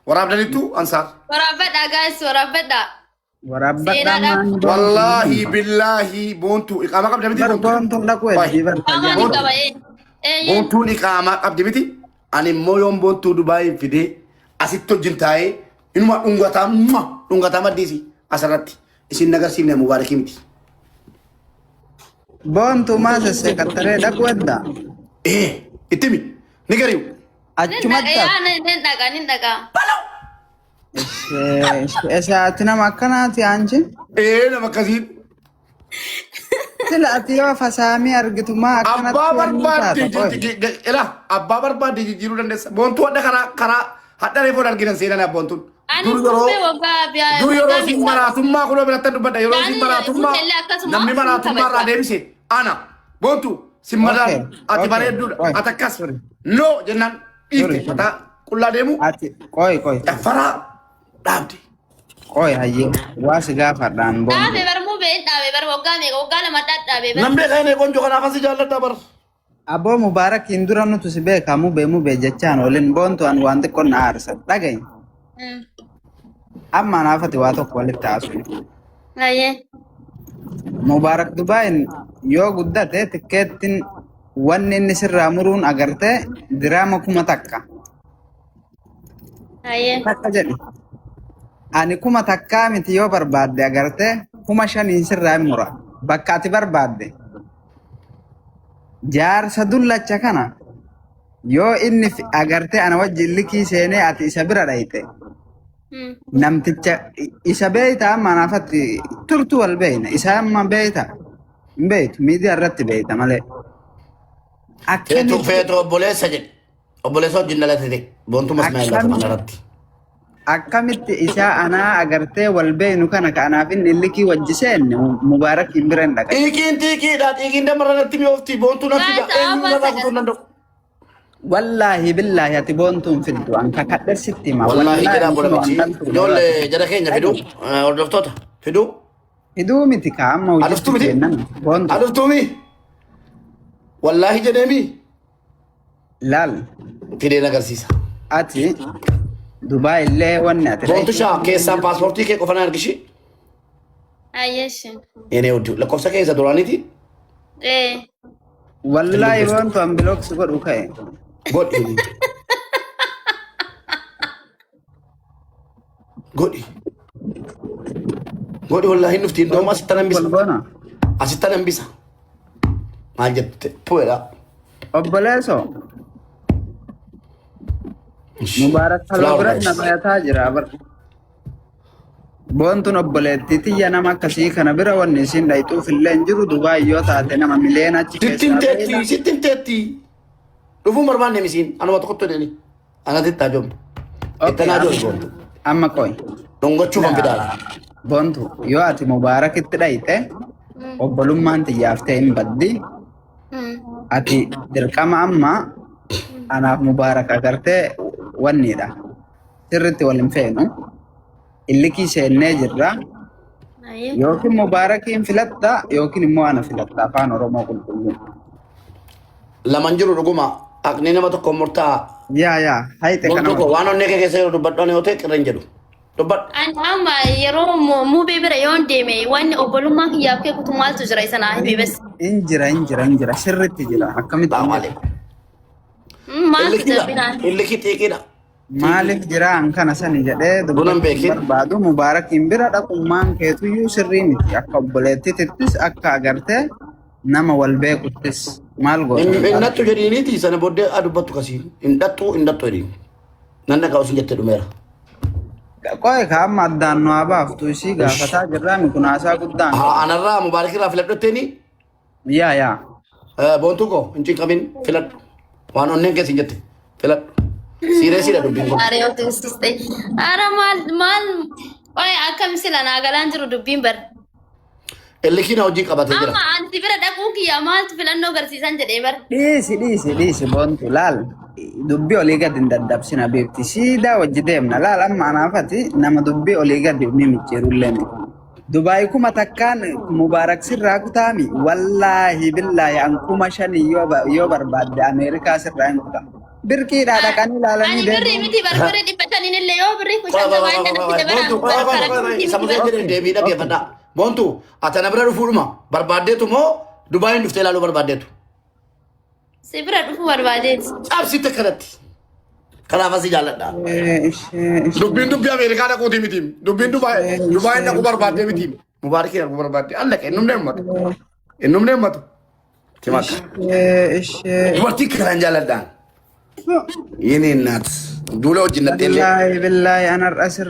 ورابدنيتو أنصار ورابدا guys ورابدا Waraabbaadhaan والله بالله بونتو إقامة قبل متي بونتو boontuun dhaquu heddii أماني barbaadaan. كبا بونتو إقامة قبل متي أنا مو يوم بونتو دبي فيدي أسيتو جنتاي إنما دونغاتا ما ديسي أسرتي إسين نجار سينة مبارك متي Boontuu maasa seekattaree dhaquu edda. إيه إتمي نجاريو Achumatti نندقا isaatti nama akkanaati aanchi. إيه لما كذي Sila ati yoo fasaamii argitu maa akkanatti أبا wanni taata qoy. برباد إلا أبا برباد جيرو دندس بونتو أدا كرا حتى ريفور أرجعنا سيرنا بونتو أنا سوبي وقا بيا دور يورو سيمارا ثم كلو بلاتن دبدا يورو يعني سيمارا ثم سيلا كسم نمني مارا أفهم ثم كبدا. راديمسي أنا بونتو سيمارا Okay, أتي okay, باري دور right. أتكاس نو جنان إيه Sorry. متى كلا ديمو Ati qoy. فرا دامتي Qoy hayyee waa si gaafadhaan boontu. Dhaabee bar muu bee dhaabee bar waggaa meeqa waggaa lama dhaabee bar. نمبر كاين يكون جو كنا فاسي جالة دبر Aboo Mubaarakiin dura nuti si beekaa mubee jechaan olin boontu an waan xiqqoon na aarsa. Dhagaye amma naafati waa tokko walitti haasuu. Ayyee. Mubaarak Dubaayin yoo guddate tikkeettiin wanni inni sirraa muruun agartee diraama 1000. Ayyee. Takka jedhi. Ani 1000 miti yoo barbaadde agartee 5,000 sirraa mura. Bakka ati barbaadde. Jaarsa dullacha kana yoo inni agartee ana wajjin likii seenee ati isa bira dhayite. Namticha isa beeyta amma naafatti turtu wal beeyna. Isa amma beeyta. Hin beeytu miidiyaa irratti beeyta malee. فيتو أبوليس جنة تدي بونتو مسمع الله تمام رتي Akkamitti isaa anaa agartee wal beeynu kana ka anaaf inni likii wajjiseen Mubaarak hin biran dhaqa. إيكين دات إيكين دم رتي بيوفتي بونتو نفسي Guys, إيه apa نلا saja? كتو نندو Wallaahi billaahi ati boontuun fiddu an kakadhe sitti hima. والله كده Wallaahi بقول sun لك waan جول dhaltu. جرا كين فيدو أردفتوتا فيدو Hiduu miti ka amma hojjetu عرفتو متي jennan boontu عرفتومي والله جنبي laal في دينا كرسيسا ati Dubaay illee wanni ati بونتو شا كيسا باسبورتي كي كوفنا أركشي Ayyee shin. يعني ودو لكوسا كيسا دوراني تي wallaahi boontu an bilooksi godhu ka'e. God God والله نفتي دوما ستنا Wal بيسا goona. أستنا بيسا ما جت بولا Obboleeso Mubaarak kaloo bira na bayataa jira bar. Boontuun obboleettii xiyya nama akkasii kana bira wanni isiin dhayxuuf illee hin jiru Dubaay yoo taate nama miliyoona achi ستين تيتي رفو مربان نمسين أنا ما تقطع دني أنا تتاجم تتناجم amma qoy. دونغو تشوفهم بدالا Boontu yoo ati Mubaarakitti dhayte obbolummaan xiyyaafte hin baddi. Ati dirqama amma anaaf Mubaarak agartee wanniidha. Sirritti wal hin feenu. Illikii seennee jirra. Ayyee. Yookiin Mubaarakiin filatta yookiin immoo ana filatta afaan Oromoo qulqulluu. لما نجرو رقما أكنينا ما تكون مرتا Yaa hayte kana بونتو وانا نيكا كيسيرو دبادوني هوتيك رنجلو دباد Ani amma yeroo muu bee bira yoon deeme wanni obbolummaa kiyyaaf kee kutu maaltu jira isa naa himee bes. Injira sirritti jira akkamitti بام injira? عليك Maaltu اللي كده jabinaan. اللي كده كده Maaliif jira an kana sani jedhee Bunan beekin. barbaadu Mubaarakiin bira dhaqummaan keetuyyuu sirrii miti akka obboleettittis akka agartee nama wal beekuttis maal إن نتو جرينيتي سنة بود أدوبتو كسين إن دتو رين نانا كاوسين جت دميرا qoy ka amma addaan nu haa baaftu isii gaafataa jirraa mi kunaasaa guddaan أنا را مبارك را فلت تاني yaa بونتو كو إنتي كمين فلت وان أنين كسين جت فلت سيرة دبين Aare yoo tunsiste. Aara maal waa'ee akkam sila naa galaan jiru dubbiin bar. اللي كنا وجي قبضة جرا Amma anti bira dhaquu kiyya maaltu filannoo garsiisan jedhee bar. dhiisi boontu laal dubbii olii gadi hin daddabsina beekti siidaa wajji deemna laal amma anaafati nama dubbii olii gadi ni micciirullee miti. Dubaay kuma takkaan Mubaarak sirraa kutaami wallaahi billaahi an 5,000 yoo barbaadde Ameerikaa sirraa hin kuta. Birqiidhaa dhaqanii ilaalanii Ani birrii miti barbare 500 illee yoo shanga waan dadhabde bara Samuzee jedhee deebii dhaggeeffadhaa. Boontu ati na bira dhufuudhuma barbaaddeetu moo Dubaayin dhuftee ilaaluu barbaaddeetu? si bira dhufuu barbaadeeti. Cabsitte kanatti. Kanaaf asii jaalladha. Dubbiin dubbii Ameerikaa dhaquuti miti. Dubbiin Dubaayin dhaquu barbaaddee miti. Mubaarakii dhaquu barbaaddee. Allaqe innumne himmatu. Innumne himmatu. Timakka. Dubartii kanaan jaalladhaan. Yini naat. Duula wajjin nattee illee. Wallahi billahi ana asir.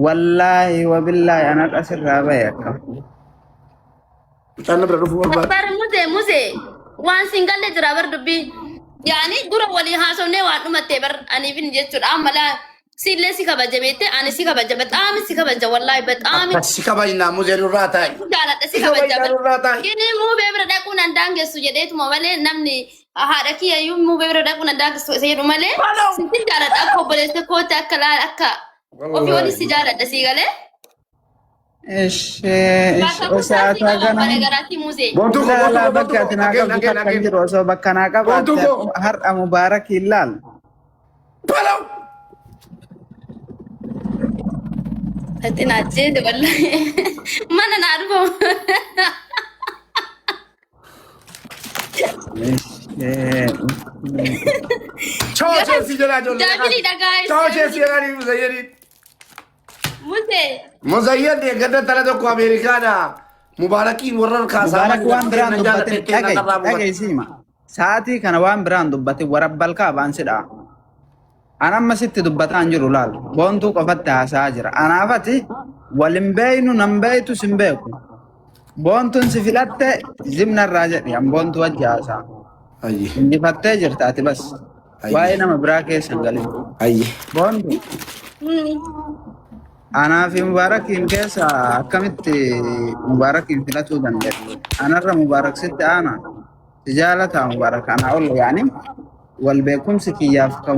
Wallahi wa billahi ana asir raabaya akka. Mucaan na bira dhufuu barbaadde. Bar muze waan singalle jira bar dubbii. Yani gura walii haasofnee waan dhumattee bar aniifin jechuudha. Ammalaa sillee si kabaja beekte ani si kabaja bexaami si kabaja wallahi bexaami. Si kabajnaa muzee nurraa taa'e. Jaaladha si kabaja bar. Kini muubee bira dhaquun an daangessu jedheetuma malee namni haadha kiyyayyuu muubee bira dhaquun an daangessu jedhu malee. Sintin jaaladha akka obboleessa kootti akka laala akka ofii waliin si jaaladha si galee. Usaata gana. Boontuu Lala bakka ati naa qabdu takkan jiru osoo bakka naa qabaatte har'a mubaarak ilaal. Palaw. Ati naa jeete wallahi mana naa dhufamu. Ciao Chelsea jedhaa ijoollee. Daabiliidha guys. Ciao Chelsea jedhanii Muzayyanii. Musee. Muzayyaan deeggarda tala tokko Ameerikaadha. Mubaarakiin warra kaasaa. Mubaarak waan biraan dubbate dhageessima. Sa'aatii kana waan biraan dubbate warabbal kaabaan sidha. Anamma sitti dubbataan jiru laal. Boontuu qofatti haasa'aa jira. Anaafati walin beeynu nan beeytu sin beeku. Boontuun si filatte zimnarraa jedhi an boontuu wajji haasa'a. Ayyi. Injifattee jirta ati bas. Waa'ee nama biraa keessa galin. Ayyi. Boontuu. Anaa fi Mubaarakiin keessa akkamitti Mubaarakiin filatuu dandeenya? Anarra Mubaarak sitti aana. Si jaalataa Mubaarak anaa ol yaani wal beekumsi kiyyaaf ka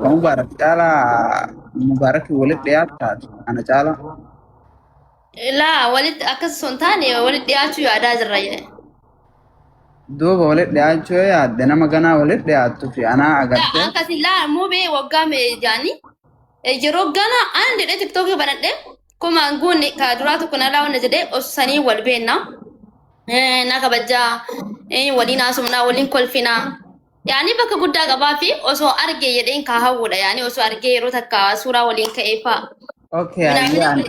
Mubaarak caalaa Mubaarakiin walitti dhiyaattaati. Ana caalaa. Laa walitti akkas osoo hin taane walitti dhiyaachuu yaadaa jirra jedhe. Duuba walitti dhiyaachuu yaadde nama ganaa walitti dhiyaattu fi anaa agartee. Akkasii laa muubee waggaa mee jaanii. Yeroo gana an jedhee tiktookii banadhe kuma guunni ka duraa tokko na laawwanne jedhee osanii wal beenna na kabajaa waliin haasofnaa waliin kolfinaa yaani bakka guddaa qabaa fi osoo argee jedheen kaa hawwudha yaani osoo argee yeroo takka suuraa waliin ka'ee fa'a. Okay, ayyaan.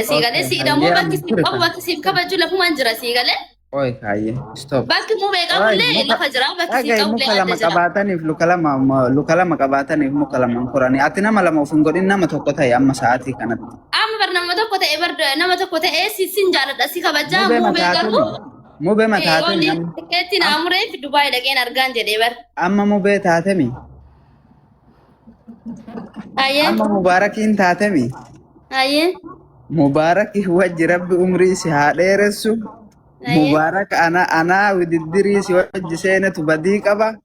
Siigalee siidhamuu bakki siif qabu bakki siif kabajuu lafumaan jira siigalee. Oy kaayyee stop. Bakki muubee qabullee lafa jira bakki siif qabullee muka lama adda jira. qabaataniif luka lama qabaataniif muka lama koranii ati nama lama of hin godhin nama tokko ta'e amma sa'aatii kanatti. Amma bar nama tokko ta'e bar nama tokko ta'e sin jaaladha si kabajaa muubee qabu. Mubee mataatiin Oli tikeetti naamuree fi Dubaay dhaqeen argaan jedhee bar. amma mubee taatemi. Ayyee Amma Mubaarakiin taatemi. ayyee Mubaarakii wajji rabbi umrii si haa dheeressu. Mubaarak anaa wididdirii si wajji seenetu badii qaba.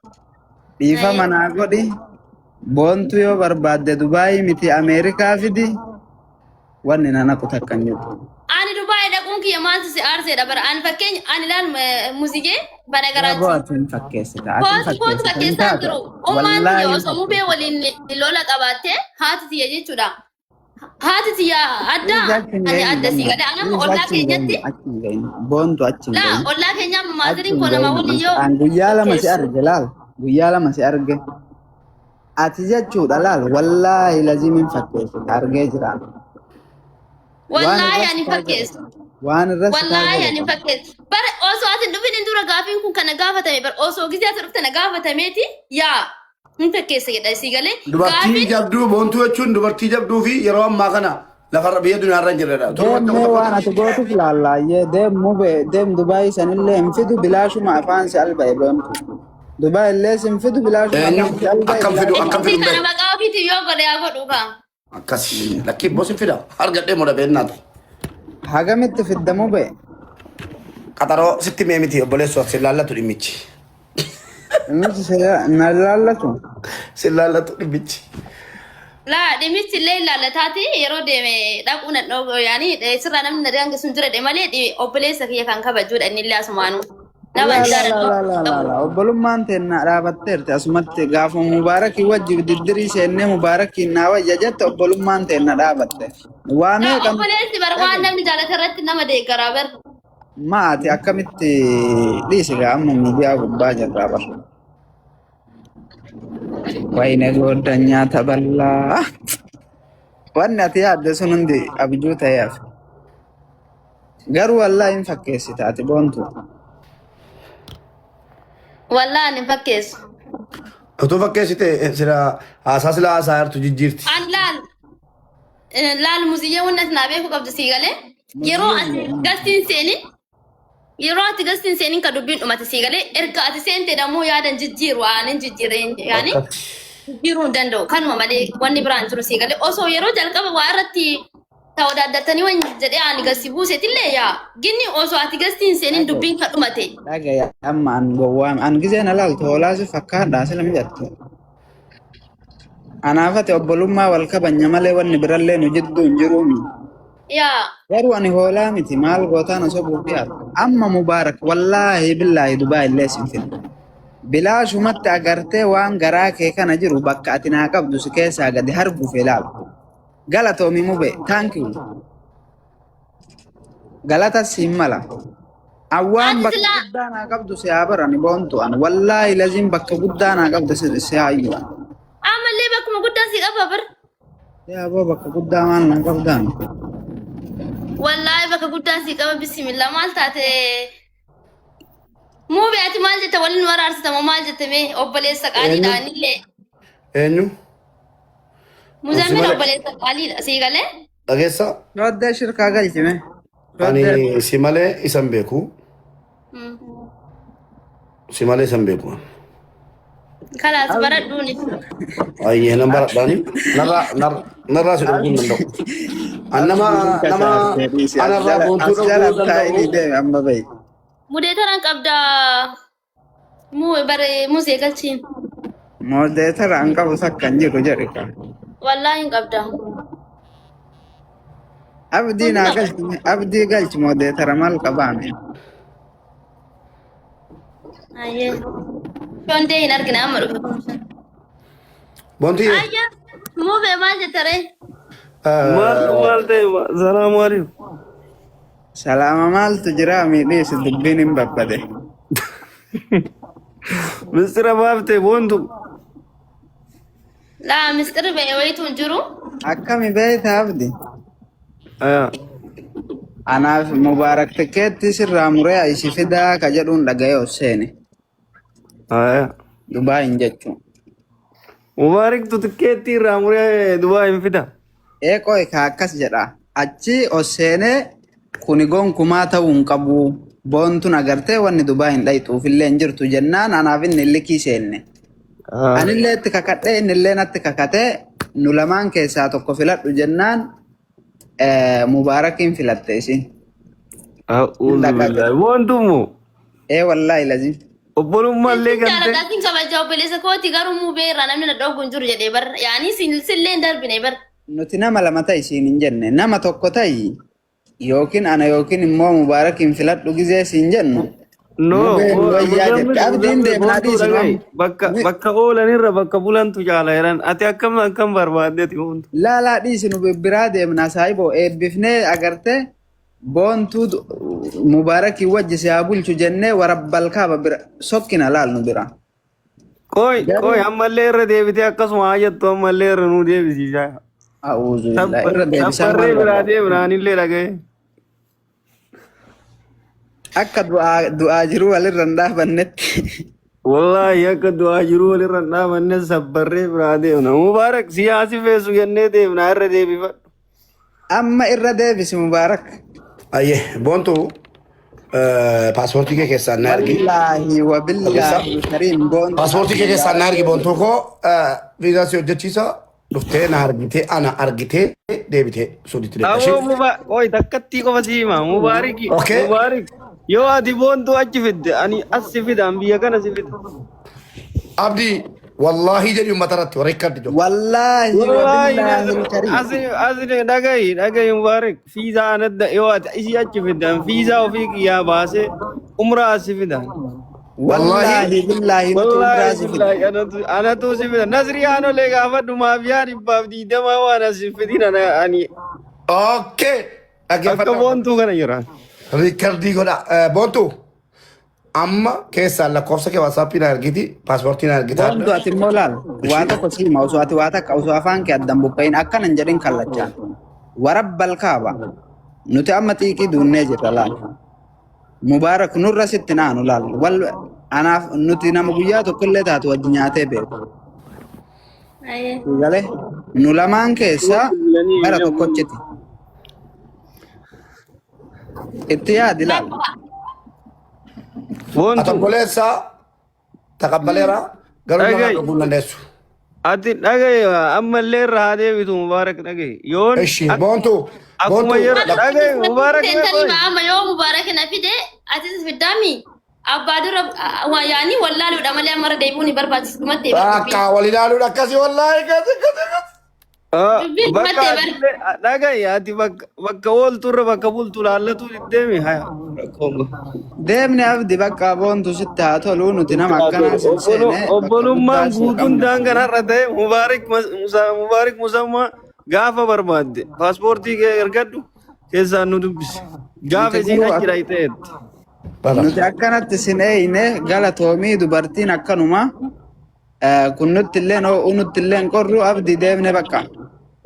Dhiifama naa godhi. Boontu yoo barbaadde Dubaayii miti Ameerikaa fidi. Wanni na naqu takkan jiru. ani Dubaay dhaquun kiyya maaltu si aarseedha bara ani fakkeenya ani laal muuziqee bana garaatti. Bootiin fakkeessita. Kootu fakkeessaa jiru. Ummaan kiyya osoo mubee waliin lola qabaatte haati tiyya jechuudha. Haati tiyya adda ani adda si gale anama ollaa keenyatti. Boontu achi hin Laa gahin. ollaa keenyaa maatiriin koo nama waliin yoo. An guyyaa lama si arge laal. Guyyaa lama si arge. Ati jechuudha laal. Wallaahi lazimin fakkeessita argee jira. Wallaahi ani fakkeessu. Waan irratti Wallaahi ani fakkeessu. Bara osoo ati dhufin hin dura gaafiin kun kana gaafatame bara osoo gisee ati dhufte na gaafatameeti yaa hin fakkeessa jedha si galee. Dubartii jabduu boontuu jechuun dubartii jabduu fi yeroo ammaa kana lafarra biyya duniyaarra hin jirredha. deemnee waan ati gootuuf laallaayyee deem Dubaayii sanillee hin fidu bilaashuma afaan si alba'e beemtu. Dubaayii illee sin fidu bilaashuma afaan si alba'e. Akkam fidu akkam fidu Kana maqaa ofiitiif yoo godhe haa godhu kaa. akkasi lakkii boos hin fida argadhee moda beeknaati. Hagamitti fiddamu ba'e. Qaxaroo sitti mee miti obboleessu si laallatu dhimmichi. Innis na laallatu. Si laallatu dhimmichi. Laa dhimmichi illee ilaallataati yeroo deeme dhaquun yaani sirraa namni na daangessu hin jira malee obboleessa kiyya kan kabajuudha inni illee asumaanuu. nama لا لا jaalatu لا لا لا لا obbolummaan teennaa dhaabatteerti asumatti gaafa mubaarakii wajji diddirii seennee mubaarakii naa wayya jette obbolummaan teenna dhaabatte waa meeqa obboleessi bar waan namni jaalate irratti nama deeggaraa bar maati akkamitti dhiisigaa amma miidiyaa gubbaa jirraa bar wayne gooddan nyaata bal'aa wanni ati yaadde sun hundi abjuu ta'eef garuu wallaa hin fakkeessita ati boontu wallaan hin fakkeessu Otoo fakkeessite sira haasaa sila haasaa jirtu jijjiirti. an laal muziyyee wannas naa beeku qabdu sii galee yeroo ati gastiin seenin yeroo ati gastiin seenin ka dubbiin dhumate sii galee erga ati seente dammoo yaadan jijjiiru aanin jijjiireen yaani jijjiiruu hin danda'u kanuma malee wanni biraan jiru sii galee osoo yeroo jalqaba waa irratti ta'uu daaddatanii waan jedhee ani gassi buusetillee yaa ginni osoo ati gastiin seenin dubbiin ka dhumate. dhagaya amma an gowwaam an giseen alaaltu hoolaasi fakkaadhaa sila mijatte anaafate obbolummaa wal kabanya malee wanni birallee nu jidduu hin jiruumi yaa garuu ani hoolaa miti maal gootaan osoo buufiyaatu amma mubaarak wallaahi billaahi dubaa illee sin fidde bilaashumatti agartee waan garaa kee kana jiru bakka ati naa qabdu si keessaa gadi harguuf ilaalu galatoomi mube thank you galata siin mala awwaan bakka guddaa naa qabdu si haa barani boontu an wallaahi lazim bakka guddaa naa qabdu si haayyu ammallee bakkuma guddaan si qaba bar yaa boo bakka guddaa maal naa qabdaan wallahi bakka guddaan si qaba bismillah maal taate muube ati maal jette waliin waraarsitamo maal jette mee obboleessa qaaliidhaanillee Eenyu? muzammil obboleessa qaaliidha sii galee Dhageessa? shoddee shirkaa galchime Ani si malee isan beeku. Si malee isan beeku. kalaas baradhuuni Ayyee nan baradhaani. Narraa si dhuguu hin danda'u. Nama anarraa boontuu dhuguu hin danda'u. amma bayi mudee taraan qabda musee galchiin moodeetara an qabu sakkan jiru jedhika wallahi hin qabda abdii naa galchi abdii galchi moodeetara maal qabaame ayyee shondee hin argine amma dhufe Boontii. ayya muubee maal jettare Maal ta'e salaamu alaikum. salaama maaltu jira miidhiisi dubbiin hin babbade Mistira baaftee boontu. laa mistiri ba'e wayitu hin jiru akkami beeyta abdi Ayaa. anaaf mubaarak tikkeetti sirraa muree ishi fidaa ka jedhuun dhaga'ee of seene Ayaa. dubaa hin jechuun Mubaaraktu tikkeetti irraa muree Dubaa hin fida. eeqoo ka akkas jedha achi of seenee kuni gonkumaa ta'uu hin qabu boontun agartee wanni dubaa hin dhayxuufillee hin jirtu jennaan anaaf inni illikii seenne anillee itti kakadhee innillee natti kakatee nu lamaan keessaa tokko filadhu jennaan mubaarakiin filatte isin Boontu moo wallaahi lazim obbolummallee gante. jaalataatiin kabajaa obboleessa kooti garuu muubee irraa namni na dhoogu hin jiru jedhee bar yaanii sillee hin darbine bar nuti nama lama ta'i siin hin jenne nama tokko ta'i yookiin ana yookiin immoo mubaarakiin filadhu gizee siin jennu No, abdiin deemnaa dhiisima bakka oolanirra bakka bulantu caala jedhan ati akkam barbaaddeeti boontu. laalaa dhiisinu biraa deemnaa saayiboo eebbifnee agartee boontuu mubaarakii wajji si haa bulchu jennee warabbal kaaba bira sokkina laalnu bira. Qoy ammallee irra deebitee akkasuma haajattu ammallee irra nuu deebisiisaa. Sabbarree biraa deemnaanillee dhaga'e. Akka du'aa jiruu walirra hin dhaabannetti. Wallaahi akka du'aa jiruu walirra hin dhaabanne sabbarree biraa deemna. Mubaarak siyaasi feesu jennee deemna irra deebifadhu. Amma irra deebisi Mubaarak. Ayyee boontuu paaspoortii kee keessaan na argi. Wallaahi wabillaahi kariim boontuu. Paaspoortii kee keessaan na argi boontuu koo viizaa si hojjechiisa dhuftee na argitee ana argitee deebitee suuditti deebitee. Qoy takkatti qofa si hima Mubaariki. Mubaarik yoo ati boontuu achi fidde ani as si fida biyya kana si fida. Abdii والله جدي مطرت وريكارد جو والله والله وبالله الكريم أصل دقي مبارك فيزا أنا يوات إيش يجفدان فيزا وفيك يا باسي عمره أسفدان والله بالله نتوم والله راسي بالله أنا تو سفدان نزري أنا لك أفد ما بيان بابدي دما وأنا سفدين أنا أني اوكي أكبون تو كنا يران ريكاردي غدا بونتو اما كيس على كوفسا كي واتساب نا ارغيتي باسبورت نا ارغيتا Bondo ati molal wata ko si mausu ati wata ka usu afan ke adam bukain akan anjarin kallacha warabbal kaaba nuti amma tiki dunne jetala mubarak nurra sittina anulal wal ana nuti nama guyya to kulle taatu wajinyaate be Aye. gale nulaman keessa gara tokkochiti ittiya dilal وانتو اتقوليسا تقبليرا قالوا أجي. ما قبولنا نسو أتي دقي أما اللي رهادي بيتو مبارك دقي يون ايش بونتو أكما يرى دقي مبارك تنتني مع أما يوم مبارك نفيدة أتيس في دامي أبادر ويعني والله لو دملي أمر ديبوني برباس كمت باكا ولينا لو كاسي والله كاسي بكا دقي أتي بكا ول تور بكا بول تور الله تور ديمي هاي كونغو deemni abdi bakka boontu sitti haa tolu nuti nama akkanaa sinseene obbolummaan guutuun daangaan har'a ta'e mubaarik musammaa gaafa barbaadde paaspoortii kee ergadhu keessaan nu dubbise gaafa isiin achira ta'etti. nuti akkanatti sin eeyne galatoomii dubartiin akkanuma kun nutti illee nutti illee qorru abdi deemne bakka.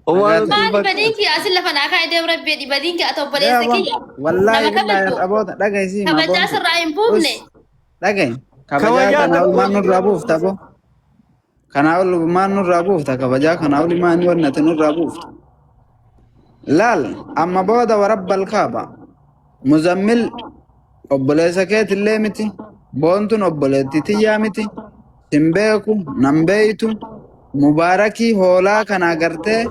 maali badinki asin lafa naa kaa'ee deemu rabbeedhi badinki ati obboleessa kiyya Wallahi nama billahi kabajju aboota dhagaysii kabajaa sirraa hin buufne dhagay kabajaa kanaa ol maan nurraa buufta bo kanaa ol maan nurraa buufta kabajaa kanaa ol maan wannati nurraa buufta laal amma booda warabbal kaaba muzammil obboleessa keetillee miti boontun obboleetti tiyyaa miti simbeeku nambeeytu mubaarakii hoolaa kana agartee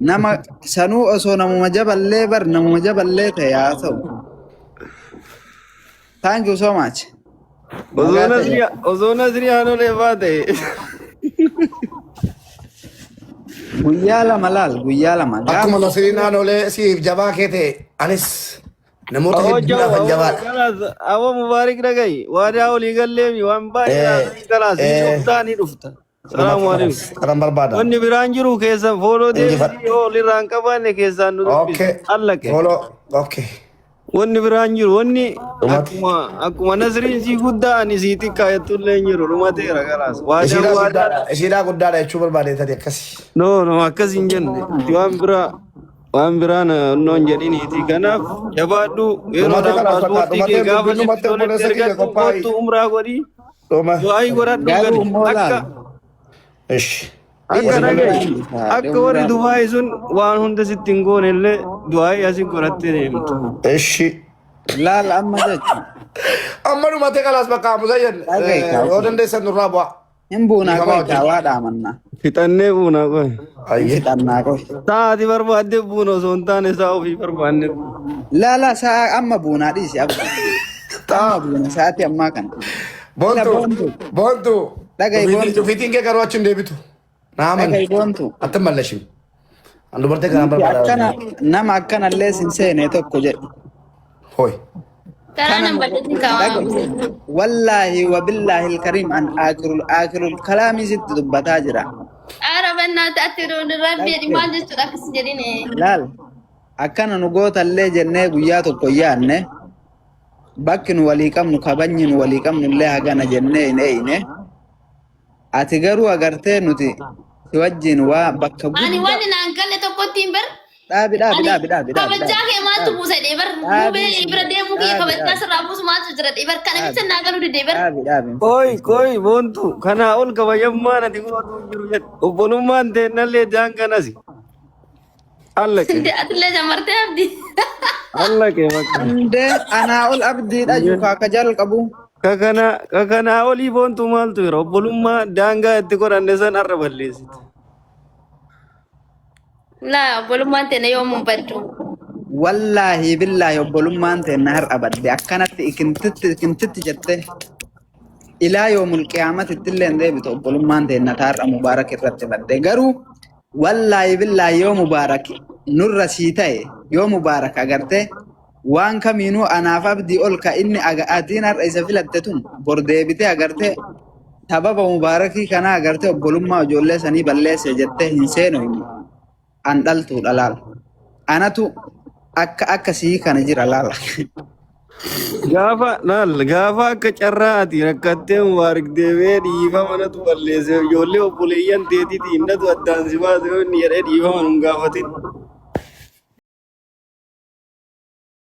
nama sanuu osoo namuma jaballee bar namuma jaballee ta'e haa ta'u. Thank you so much. Osoo Nasrii haanolee baate. Guyyaa lama laal guyyaa lama. akkuma Nasriin naannolee siif jabaa kee ta'e anis namoota hedduu lafan jabaadha. Awwa mubaarik dhagayi waadaa olii galleemi waan baay'ee galaas ni dhufta. Salaamu alaikum. Karan barbaada. Wanni biraan jiru keessa fooloo deemsii olirraan qabaanne keessaan nu dubbise. Allake. Fooloo. Okay. Wanni biraan jiru wanni akkuma Nasriin sii guddaa ani sii xiqqaa jettullee hin jiru dhumateera galaas. Ishiidhaa guddaadha jechuu barbaade tadi akkasi. No akkas hin jenne waan biraan noon jedhiniiti kanaaf jabaadhu yeroodhaan paaspoortii kee gaafa ergattu kottu umraa godhii du'aayi godhadhu gadi akka akka warri Dubaay sun waan hunda sitti hin goone illee du'aayi asi godhattee deemtu. Laal amma jechuun. Amma dhumatee kalaas bakka Musayyan yoo dandeessan nurraa bu'a. Hin buunaa qoy daawaa dhaamannaa. Fixannee buunaa qoy. Fixannaa qoy. Sa'aati barbaadde buuna osoo hin taane sa'a ofii barbaanne. Laala sa'a amma buunaa dhiisi abba. Amma buuna sa'aati ammaa kana. Boontu. Dhagayi boontu. Fiitiin kee garuu achi hin deebitu. Naaman. Dhagayi boontu. Atti mallashin. An dubartee kanaan barbaada. Nama akkanallee sin seene tokko jedhu. Hoy. Karaanan badhatin kaawaa. Wallaahi wa billaahi alkariim an aakirul kalaamii sitti dubbataa jira. Arabannaatti atti rabbeedhi maal jechuudha akkas jedhine. Laal akkana nu gootallee jennee guyyaa tokko yaanne bakki nu walii qabnu kabajni nu walii qabnu illee hagana jennee hin eeyne ati garuu agartee nuti si wajjin waa bakka Ani waan naan galle tokkotti hin bar. dhaabi. Kabajaa kee maaltu buuse dhiibar? Gubee bira deemuu kee kabajaa sirraa buusu maaltu jira dhiibar? Kana ibsa naa galuu dide bar. Dhaabi. Koi boontu kanaa ol kabajammaan ati gootu jiru jedhu obbolummaan teennallee daanganasi. Allake. Atillee jamartee abdi. Allake bakka. Hundee anaa ol abdiidha yuukaa ka jalqabu. Kakanaa olii boontu maaltu jira obbolummaa daangaa itti godhanne san har'a balleessite. Laa obbolummaan teenne yoo mun baddu. Wallaahi billaahi obbolummaan teenna har'a badde akkanatti ikintitti jette. ilaa yoomul qiyaamatitti illee hin deebitu obbolummaan teenna taarra mubaarak irratti badde garuu wallaahi billaahi yoo mubaarak nurra sii ta'e yoo mubaarak agartee waan kamiinuu anaaf abdii ol ka inni atiin har'a isa filatte tun bor deebitee agartee sababa mubaarakii kana agartee obbolummaa ijoollee sanii balleesse jettee hin seenu an dhaltuudha laal anatu akka sii kana jira laal. Gaafa akka carraa ati rakkattee mubaarak deebee dhiifa manatu balleesse ijoollee obboleeyyan teetiiti innatu addaan si baase inni jedhee dhiifa manum gaafatin.